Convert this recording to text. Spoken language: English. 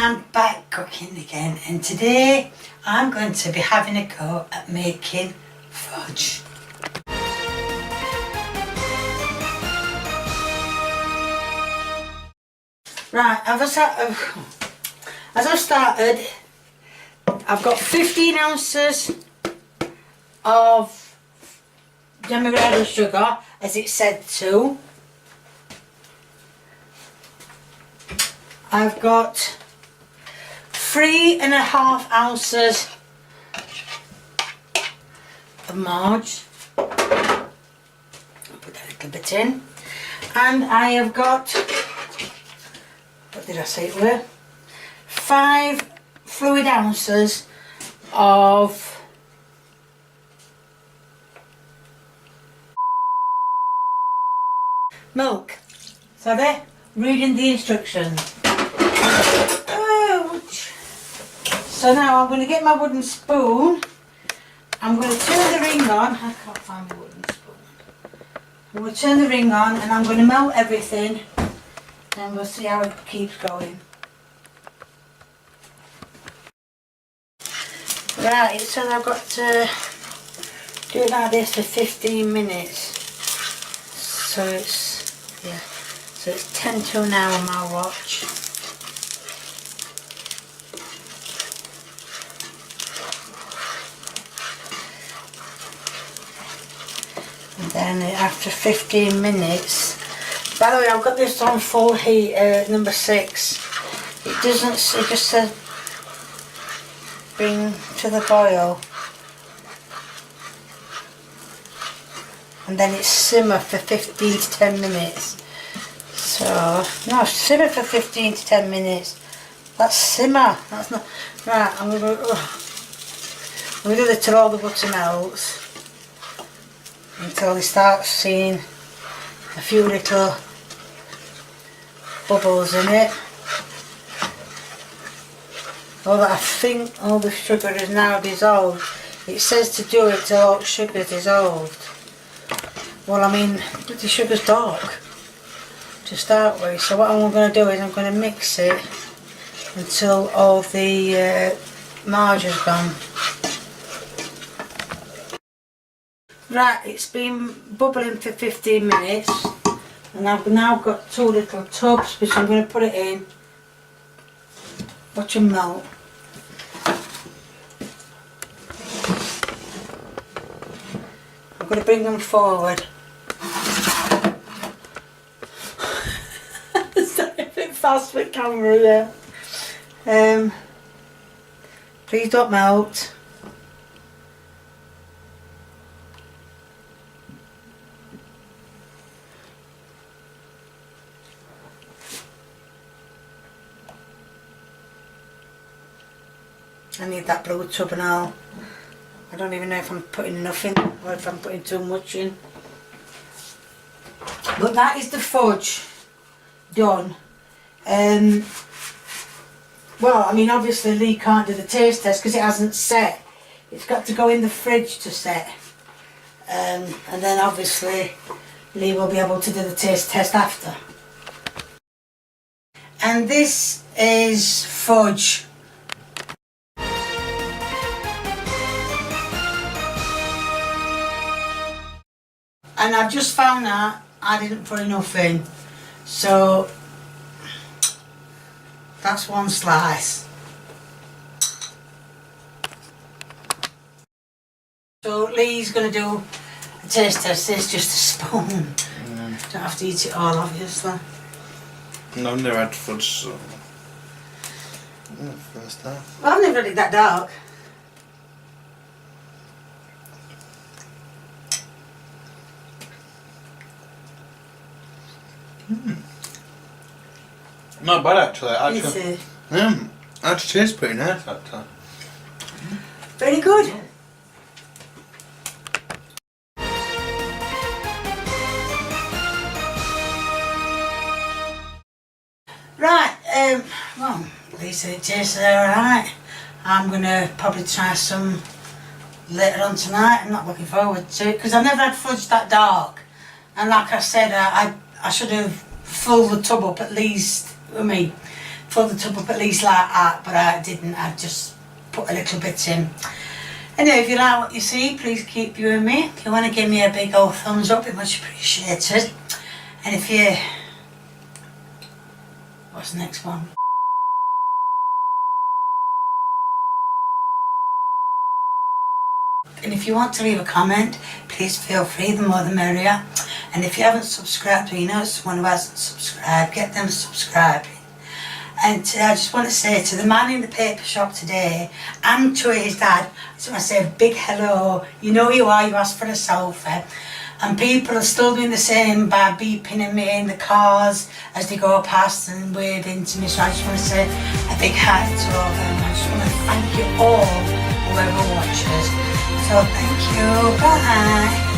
I'm back cooking again, and today I'm going to be having a go at making fudge. Right, as I started, I've got 15 ounces of demerara sugar, as it said to. I've got 3.5 ounces of marge. I'll put that a little bit in. And I have got, what did I say it were? 5 fluid ounces of milk. So there, reading the instructions. Ouch. So now I'm going to get my wooden spoon. I'm going to turn the ring on. I can't find my wooden spoon. I'm going to turn the ring on and I'm going to melt everything, and we'll see how it keeps going. Right, so I've got to do it like this for 15 minutes. So it's, yeah, so it's 10 to now on my watch. And then after 15 minutes, by the way, I've got this on full heat, number 6. It doesn't, it just says bring to the boil. And then it's simmer for 15 to 10 minutes. So, no, simmer for 15 to 10 minutes. That's simmer. That's not, right, I'm going to do it till all the butter melts. Until they start seeing a few little bubbles in it. Well, I think all the sugar is now dissolved. It says to do it till all the sugar is dissolved. Well, I mean, the sugar's dark to start with, so what I'm going to do is I'm going to mix it until all the marge is gone. Right, it's been bubbling for 15 minutes, and I've now got 2 little tubs which I'm going to put it in. Watch them melt. I'm going to bring them forward. Sorry, a bit fast with camera there. Please don't melt. I need that blue tub and all. I don't even know if I'm putting enough in or if I'm putting too much in. But that is the fudge done. Well, I mean, obviously Lee can't do the taste test because it hasn't set. It's got to go in the fridge to set. And then obviously Lee will be able to do the taste test after. And this is fudge. And I've just found out I didn't put enough in, so that's 1 slice. So Lee's going to do a taste test. It's just a spoon. Don't have to eat it all, obviously. No, I've never had fudge, so first time. Well, I've never had it that dark. Not bad actually. Is it? Actually tastes pretty nice actually. Very good. Right, well, at least it tastes alright. I'm going to probably try some later on tonight. I'm not looking forward to it because I've never had fudge that dark. And like I said, I should have filled the tub up at least, fill the tub up at least like that, but I didn't. I just put a little bit in. Anyway, if you like what you see, please keep viewing me. If you want to give me a big old thumbs up, it's much appreciated. And if you... What's the next one? And if you want to leave a comment, please feel free, the more the merrier. And if you haven't subscribed, or you know someone who hasn't subscribed, get them subscribing. And I just want to say to the man in the paper shop today, and to his dad, I just want to say a big hello. You know who you are, you asked for a selfie. And people are still doing the same by beeping at me in the cars as they go past and waving to me. So I just want to say a big hi to all of them. I just want to thank you all, whoever watches. So thank you, bye.